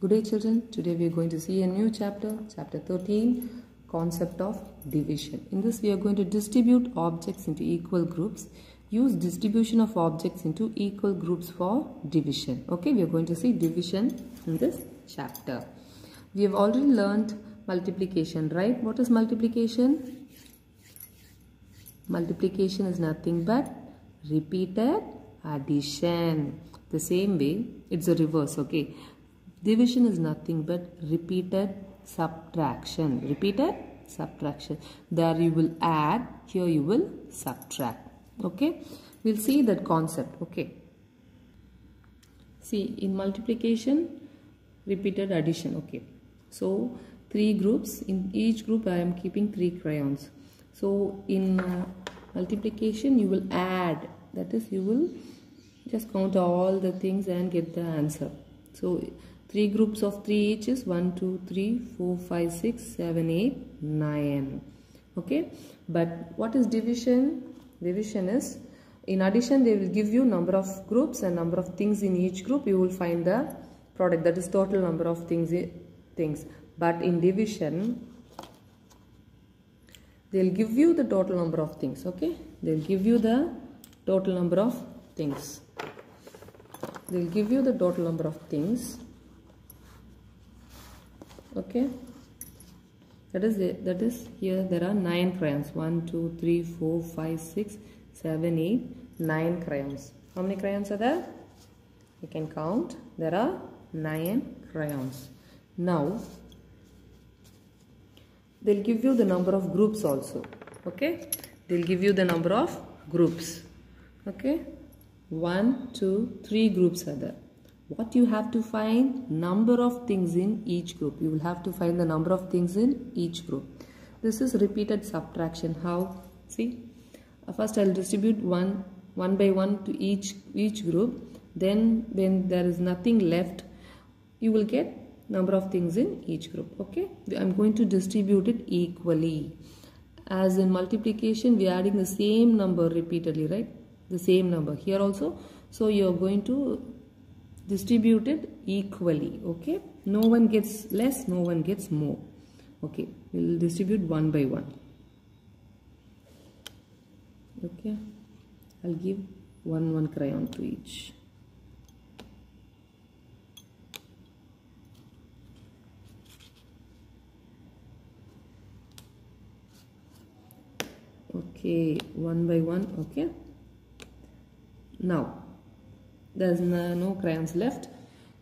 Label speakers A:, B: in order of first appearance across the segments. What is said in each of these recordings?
A: Good day children, today we are going to see a new chapter, chapter 13, concept of division. In this we are going to distribute objects into equal groups. Use distribution of objects into equal groups for division. Okay, we are going to see division in this chapter. We have already learned multiplication, right? What is multiplication? Multiplication is nothing but repeated addition. The same way, it's a reverse, okay? Division is nothing but repeated subtraction. Repeated subtraction. There you will add, here you will subtract. Okay, we'll see that concept. Okay, see in multiplication, repeated addition. Okay, so 3 groups. In each group I am keeping 3 crayons. So in multiplication you will add, that is you will just count all the things and get the answer. So 3 groups of 3 each is 1, 2, 3, 4, 5, 6, 7, 8, 9. Okay, but what is division? Division is, in addition they will give you number of groups and number of things in each group. You will find the product, that is total number of things. But in division they will give you the total number of things. Okay, they will give you the total number of things. They will give you the total number of things. Okay, that is here there are 9 crayons. 1, 2, 3, 4, 5, 6, 7, 8, 9 crayons. How many crayons are there? You can count. There are 9 crayons. Now they'll give you the number of groups also. Okay, they'll give you the number of groups. Okay, 1, 2, 3 groups are there. What you have to find? Number of things in each group. You will have to find the number of things in each group. This is repeated subtraction. How? See, first I will distribute one by one to each group. Then when there is nothing left, you will get number of things in each group. Okay, I am going to distribute it equally. As in multiplication, we are adding the same number repeatedly, right? The same number here also. So you are going to distribute it equally. Okay, no one gets less, no one gets more. Okay, we will distribute one by one. Okay, I'll give one crayon to each. Okay, one by one. Okay, now there's no crayons left.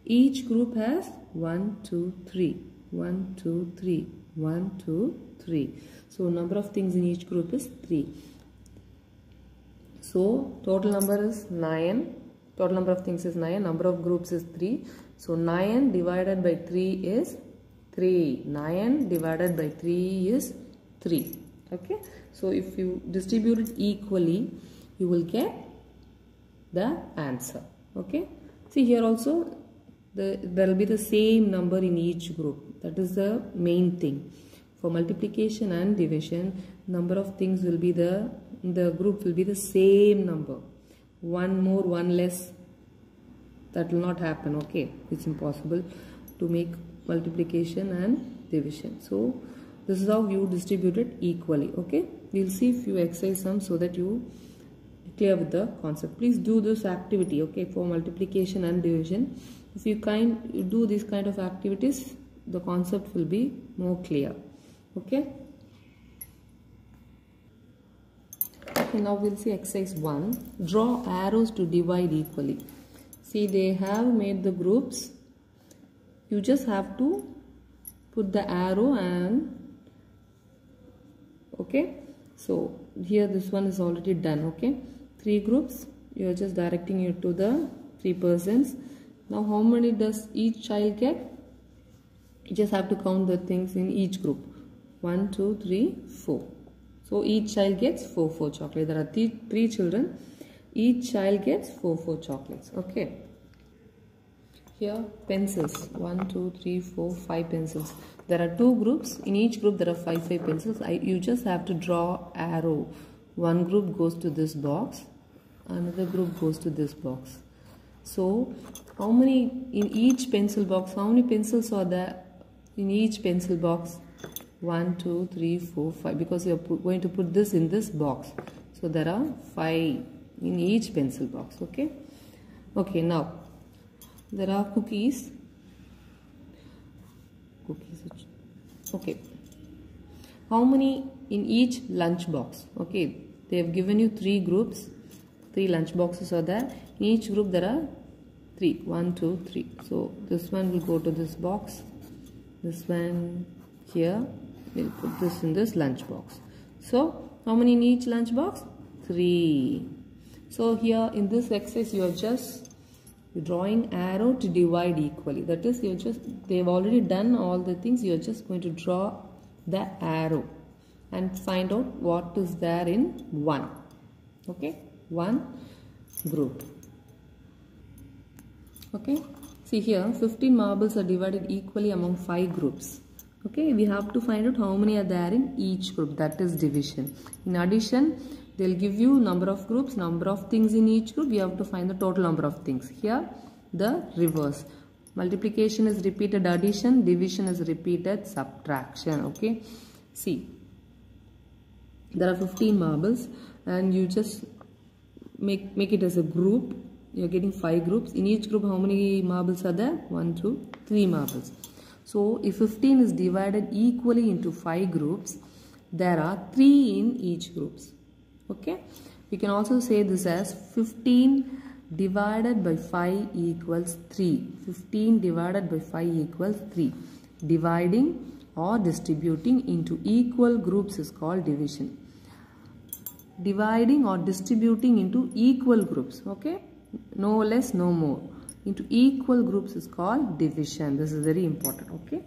A: Each group has 1, 2, 3. 1, 2, 3. 1, 2, 3. So number of things in each group is 3. So total number is 9. Total number of things is 9. Number of groups is 3. So 9 divided by 3 is 3. 9 divided by 3 is 3. Okay. So if you distribute it equally, you will get the answer. Okay, see here also there will be the same number in each group. That is the main thing. For multiplication and division, number of things will be the group will be the same number. One more, one less, that will not happen. Okay, it's impossible to make multiplication and division. So this is how you distribute it equally. Okay, we'll see a few exercise sums so that you clear with the concept. Please do this activity, okay, for multiplication and division. If you do these kind of activities, the concept will be more clear. Okay. Okay, now we'll see exercise 1. Draw arrows to divide equally. See, they have made the groups. You just have to put the arrow and okay. So here this one is already done. Okay, 3 groups, you are just directing it to the 3 persons. Now how many does each child get? You just have to count the things in each group. 1, 2, 3, 4. So each child gets 4 chocolates. There are 3 children. Each child gets 4 chocolates. Okay. Here pencils. 1, 2, 3, 4, 5 pencils. There are 2 groups. In each group there are 5 pencils. You just have to draw arrow. One group goes to this box. Another group goes to this box. So how many in each pencil box? How many pencils are there in each pencil box? 1, 2, 3, 4, 5. Because you are going to put this in this box. So there are 5 in each pencil box. Okay. Okay. Now there are cookies. Okay. How many in each lunch box? Okay. They have given you 3 groups. 3 lunch boxes are there. In each group there are 3. 1, 2, 3. So this one will go to this box. This one here. We'll put this in this lunch box. So how many in each lunch box? 3. So here in this exercise you are just drawing arrow to divide equally. That is, they've already done all the things. You are just going to draw the arrow and find out what is there in 1. Okay, 1 group. Okay, see here 15 marbles are divided equally among 5 groups. Okay, we have to find out how many are there in each group. That is division. In addition, they'll give you number of groups, number of things in each group. You have to find the total number of things. Here the reverse. Multiplication is repeated addition, division is repeated subtraction. Okay, see, there are 15 marbles and you just make it as a group. You're getting 5 groups. In each group how many marbles are there? 1, 2, 3 marbles. So if 15 is divided equally into 5 groups, there are 3 in each groups. Okay, we can also say this as 15 divided by 5 equals 3. 15 divided by 5 equals 3. Dividing or distributing into equal groups is called division. Dividing or distributing into equal groups, okay, no less, no more, into equal groups is called division. This is very important. Okay,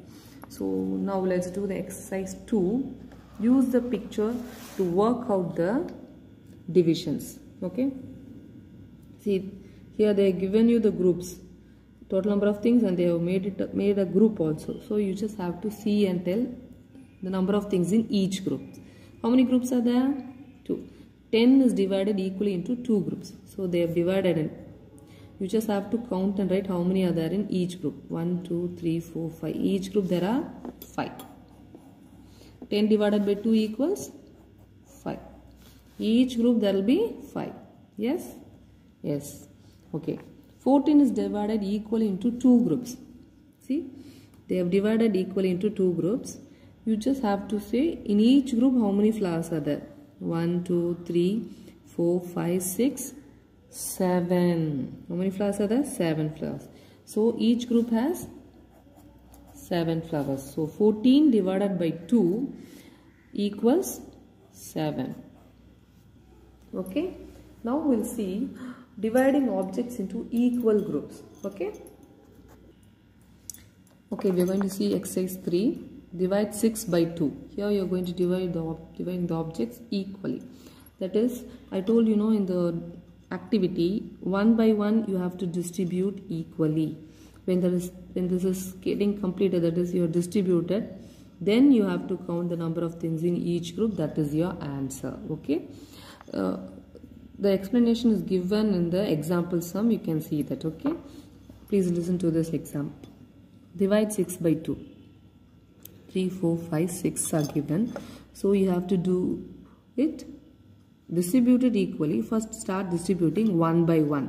A: so now let's do the exercise 2. Use the picture to work out the divisions. Okay, see here they have given you the groups, total number of things, and they have made a group also. So you just have to see and tell the number of things in each group. How many groups are there? 2. 10 is divided equally into 2 groups. So they have divided it. You just have to count and write how many are there in each group. 1, 2, 3, 4, 5. Each group there are 5. 10 divided by 2 equals 5. Each group there will be 5. Yes? Yes. Okay. 14 is divided equally into 2 groups. See? They have divided equally into 2 groups. You just have to say in each group how many flowers are there. 1, 2, 3, 4, 5, 6, 7. How many flowers are there? 7 flowers. So each group has 7 flowers. So 14 divided by 2 equals 7. Okay. Now we'll see dividing objects into equal groups. Okay. Okay, we are going to see exercise 3. Divide 6 by 2. Here you are going to divide the objects equally. That is, I told you know in the activity 1 by 1 you have to distribute equally. When this is getting completed, that is you have distributed, then you have to count the number of things in each group. That is your answer. Okay. The explanation is given in the example sum. You can see that. Okay. Please listen to this example. Divide 6 by 2. 3, 4, 5, 6 are given. So you have to do it, distribute it equally. First start distributing 1 by 1.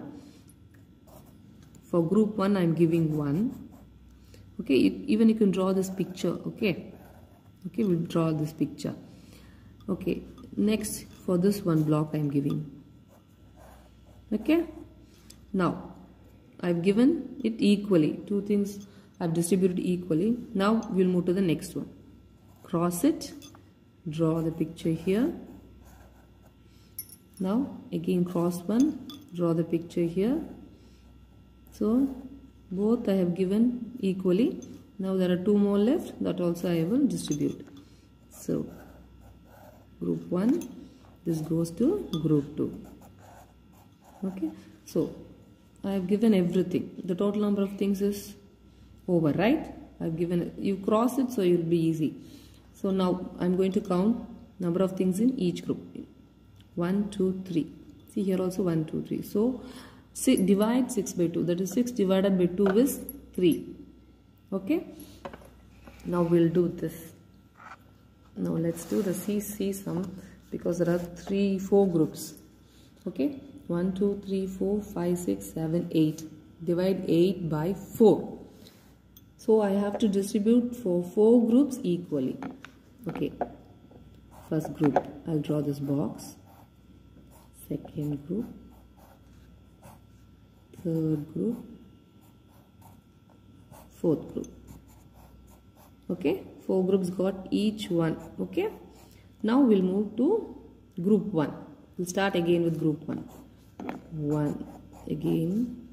A: For group 1 I am giving 1. Okay, even you can draw this picture. Okay, okay, we'll draw this picture. Okay, next for this one block I am giving. Okay, now I have given it equally. 2 things I have distributed equally. Now we'll move to the next one. Cross it, draw the picture here. Now again cross one, draw the picture here. So both I have given equally. Now there are 2 more left, that also I will distribute. So group 1, this goes to group 2. Okay, so I have given everything. The total number of things is over, right? I've given, you cross it so it will be easy. So now I'm going to count number of things in each group. 1, 2, 3. See here also 1, 2, 3. So divide 6 by 2. That is 6 divided by 2 is 3. Okay. Now we'll do this. Now let's do the CC sum, because there are 4 groups. Okay. 1, 2, 3, 4, 5, 6, 7, 8. Divide 8 by 4. So I have to distribute for 4 groups equally. Okay. First group, I'll draw this box. Second group. Third group. Fourth group. Okay. 4 groups got each one. Okay. Now we'll move to group 1. We'll start again with group 1. 1 again.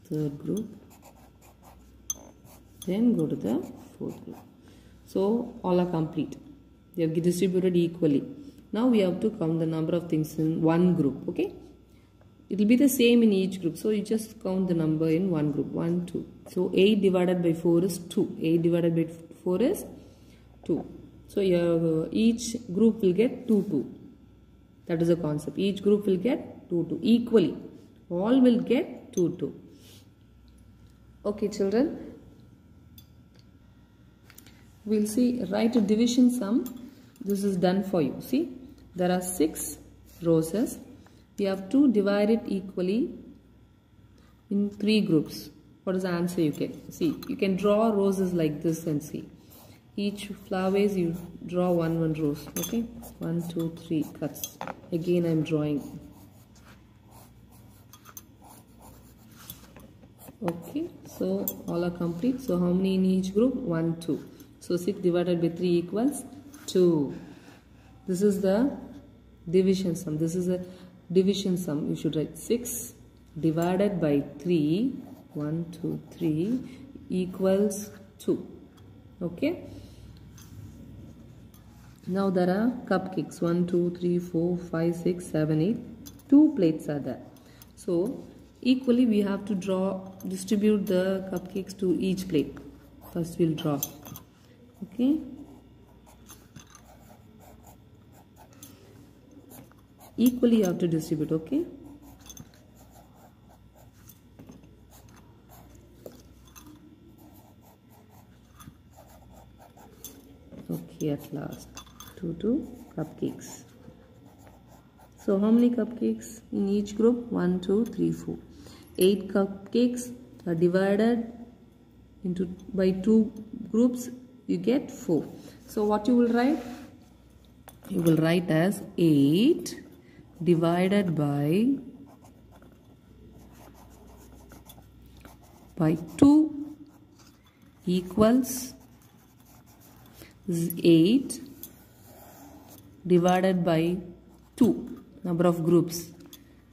A: Third group. Then go to the fourth group. So all are complete. They have distributed equally. Now we have to count the number of things in one group. Okay. It will be the same in each group. So you just count the number in one group. 1, 2. So 8 divided by 4 is 2. 8 divided by 4 is 2. So each group will get 2, 2. That is the concept. Each group will get 2, 2 equally. All will get 2, 2. Okay, children. We'll see, write a division sum. This is done for you. See, there are 6 roses. We have to divide it equally in 3 groups. What is the answer you get? See, you can draw roses like this and see. Each flowers you draw one rose. Okay, 1, 2, 3 cuts. Again, I'm drawing. Okay, so all are complete. So how many in each group? 1, 2. So 6 divided by 3 equals 2. This is the division sum. This is a division sum. You should write 6 divided by 3. 1, 2, 3 equals 2. Okay. Now there are cupcakes. 1, 2, 3, 4, 5, 6, 7, 8. 2 plates are there. So equally we have to distribute the cupcakes to each plate. First we'll draw. Okay. Equally you have to distribute. Okay. Okay, at last 2 cupcakes. So how many cupcakes in each group? 1, 2, 3, 4. 8 cupcakes are divided by 2 groups. You get 4. So what you will write? You will write as 8 divided by 2 equals 8 divided by 2. Number of groups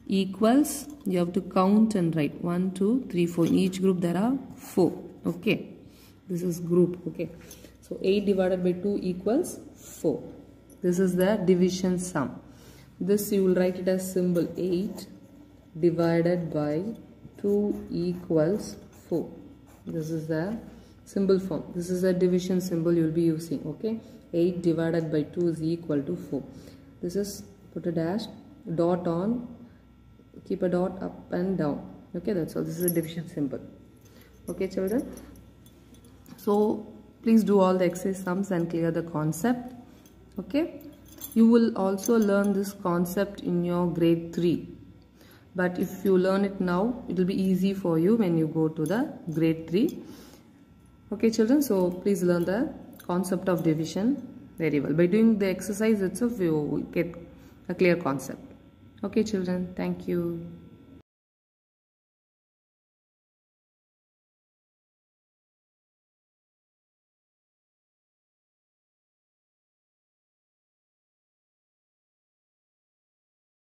A: equals, you have to count and write 1, 2, 3, 4. In each group there are 4. Okay. This is group. Okay. So 8 divided by 2 equals 4. This is the division sum. This you will write it as symbol. 8 divided by 2 equals 4. This is the symbol form. This is the division symbol you will be using. Okay. 8 divided by 2 is equal to 4. This is, put a dash, dot on, keep a dot up and down. Okay, that's all. This is a division symbol. Okay, children. So please do all the exercise sums and clear the concept. Okay. You will also learn this concept in your grade 3. But if you learn it now, it will be easy for you when you go to the grade 3. Okay, children. So please learn the concept of division very well. By doing the exercise itself, you will get a clear concept. Okay, children. Thank you.